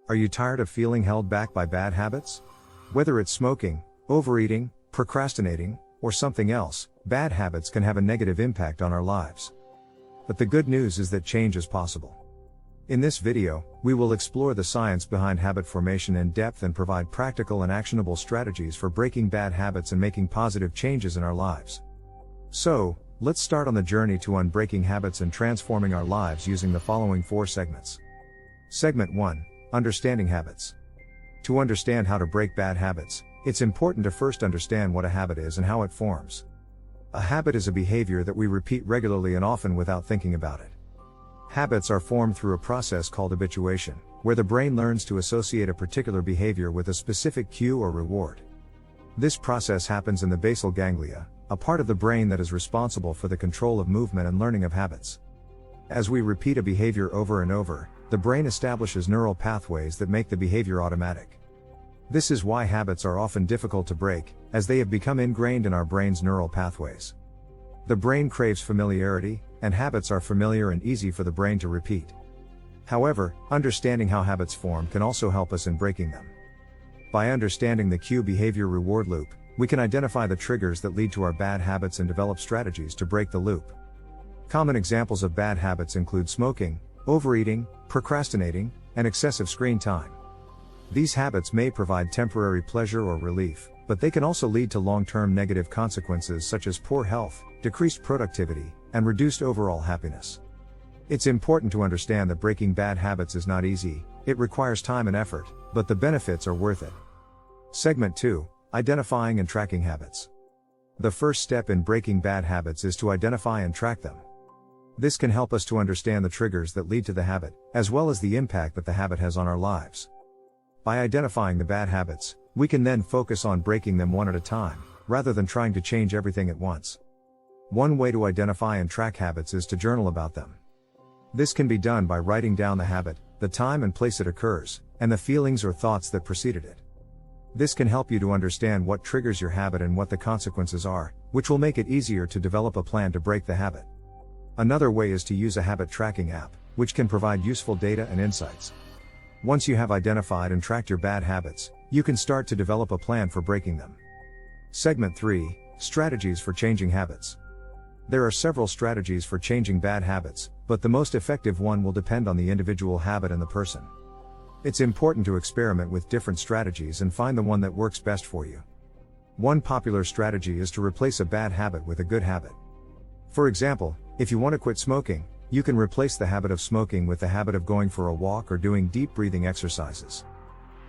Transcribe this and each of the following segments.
Are you tired of feeling held back by bad habits? Whether it's smoking, overeating, procrastinating, or something else, bad habits can have a negative impact on our lives. But the good news is that change is possible. In this video, we will explore the science behind habit formation in depth and provide practical and actionable strategies for breaking bad habits and making positive changes in our lives. So, let's start on the journey to unbreaking habits and transforming our lives using the following 4 segments. Segment 1. Understanding habits. To understand how to break bad habits, it's important to first understand what a habit is and how it forms. A habit is a behavior that we repeat regularly and often without thinking about it. Habits are formed through a process called habituation, where the brain learns to associate a particular behavior with a specific cue or reward. This process happens in the basal ganglia, a part of the brain that is responsible for the control of movement and learning of habits. As we repeat a behavior over and over, the brain establishes neural pathways that make the behavior automatic. This is why habits are often difficult to break, as they have become ingrained in our brain's neural pathways. The brain craves familiarity, and habits are familiar and easy for the brain to repeat. However, understanding how habits form can also help us in breaking them. By understanding the cue behavior reward loop, we can identify the triggers that lead to our bad habits and develop strategies to break the loop. Common examples of bad habits include smoking, overeating, procrastinating, and excessive screen time. These habits may provide temporary pleasure or relief, but they can also lead to long-term negative consequences such as poor health, decreased productivity, and reduced overall happiness. It's important to understand that breaking bad habits is not easy. It requires time and effort, but the benefits are worth it. Segment 2. Identifying and tracking habits. The first step in breaking bad habits is to identify and track them. This can help us to understand the triggers that lead to the habit, as well as the impact that the habit has on our lives. By identifying the bad habits, we can then focus on breaking them one at a time, rather than trying to change everything at once. One way to identify and track habits is to journal about them. This can be done by writing down the habit, the time and place it occurs, and the feelings or thoughts that preceded it. This can help you to understand what triggers your habit and what the consequences are, which will make it easier to develop a plan to break the habit. Another way is to use a habit tracking app, which can provide useful data and insights. Once you have identified and tracked your bad habits, you can start to develop a plan for breaking them. Segment 3. Strategies for changing habits. There are several strategies for changing bad habits, but the most effective one will depend on the individual habit and the person. It's important to experiment with different strategies and find the one that works best for you. One popular strategy is to replace a bad habit with a good habit. For example, if you want to quit smoking, you can replace the habit of smoking with the habit of going for a walk or doing deep breathing exercises.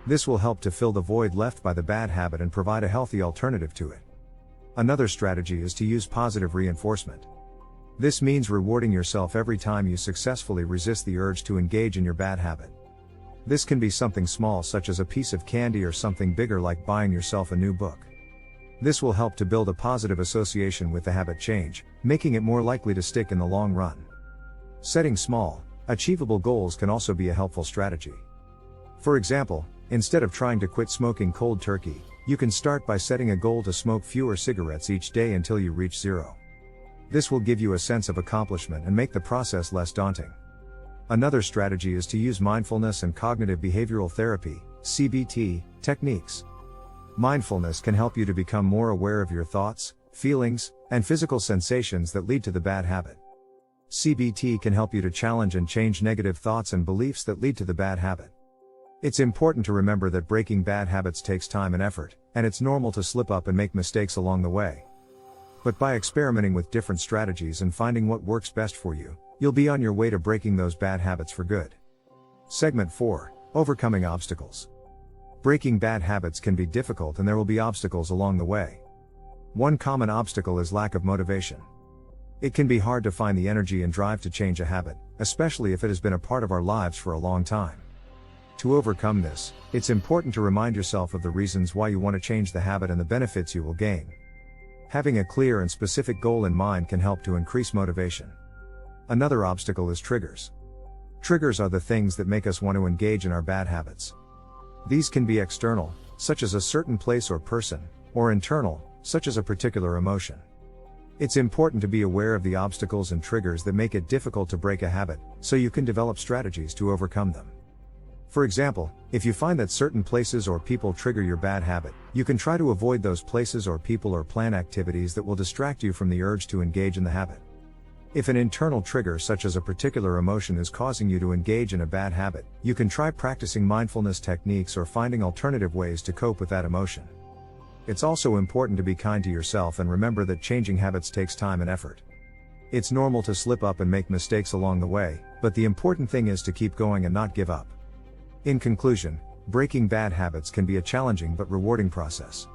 This will help to fill the void left by the bad habit and provide a healthy alternative to it. Another strategy is to use positive reinforcement. This means rewarding yourself every time you successfully resist the urge to engage in your bad habit. This can be something small such as a piece of candy or something bigger like buying yourself a new book. This will help to build a positive association with the habit change, making it more likely to stick in the long run. Setting small, achievable goals can also be a helpful strategy. For example, instead of trying to quit smoking cold turkey, you can start by setting a goal to smoke fewer cigarettes each day until you reach 0. This will give you a sense of accomplishment and make the process less daunting. Another strategy is to use mindfulness and cognitive behavioral therapy, CBT, techniques. Mindfulness can help you to become more aware of your thoughts, feelings, and physical sensations that lead to the bad habit. CBT can help you to challenge and change negative thoughts and beliefs that lead to the bad habit. It's important to remember that breaking bad habits takes time and effort, and it's normal to slip up and make mistakes along the way. But by experimenting with different strategies and finding what works best for you, you'll be on your way to breaking those bad habits for good. Segment 4. Overcoming obstacles. Breaking bad habits can be difficult and there will be obstacles along the way. One common obstacle is lack of motivation. It can be hard to find the energy and drive to change a habit, especially if it has been a part of our lives for a long time. To overcome this, it's important to remind yourself of the reasons why you want to change the habit and the benefits you will gain. Having a clear and specific goal in mind can help to increase motivation. Another obstacle is triggers. Triggers are the things that make us want to engage in our bad habits. These can be external, such as a certain place or person, or internal, such as a particular emotion. It's important to be aware of the obstacles and triggers that make it difficult to break a habit, so you can develop strategies to overcome them. For example, if you find that certain places or people trigger your bad habit, you can try to avoid those places or people or plan activities that will distract you from the urge to engage in the habit. If an internal trigger such as a particular emotion is causing you to engage in a bad habit, you can try practicing mindfulness techniques or finding alternative ways to cope with that emotion. It's also important to be kind to yourself and remember that changing habits takes time and effort. It's normal to slip up and make mistakes along the way, but the important thing is to keep going and not give up. In conclusion, breaking bad habits can be a challenging but rewarding process.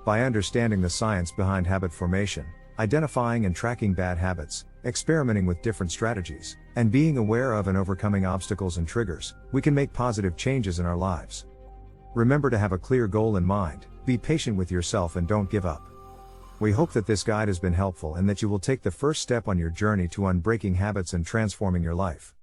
By understanding the science behind habit formation, identifying and tracking bad habits, experimenting with different strategies, and being aware of and overcoming obstacles and triggers, we can make positive changes in our lives. Remember to have a clear goal in mind, be patient with yourself and don't give up. We hope that this guide has been helpful and that you will take the first step on your journey to unbreaking habits and transforming your life.